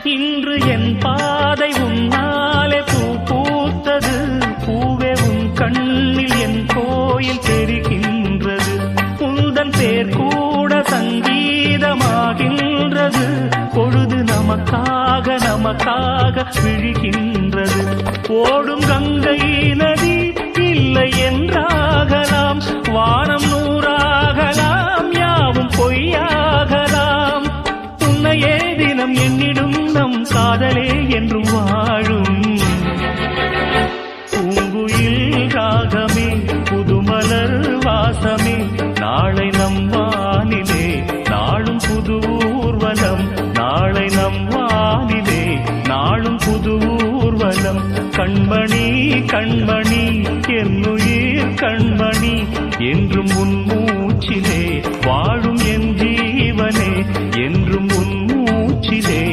இன்று என் பாதை உன்னாலே பூ பூத்தது. பூவே உன் கண்ணில் என் கோயில் தெரிகின்றது. உந்தன் பேர் கூட சங்கீதமாகின்றது. பொழுது நமக்காக நமக்காக விழுகின்றது. ஓடும் கங்கை நதி இல்லை என்றாகலாம். வானம் நூறாகலாம், யாவும் பொய்யாகலாம். உன்னையே தினம் என்னிடும் நம் காதலே என்றும் வாழும். பூங்குயில் ராகமே, புதுமலர் வாசமே, நாளை நம் வானிலே நாளும் புது ஊர்வலம். நாளை நம் வானிலே நாளும் புது ஊர்வலம். கண்மணி கண்மணி என்னுயிர் கண்மணி என்றும் உன்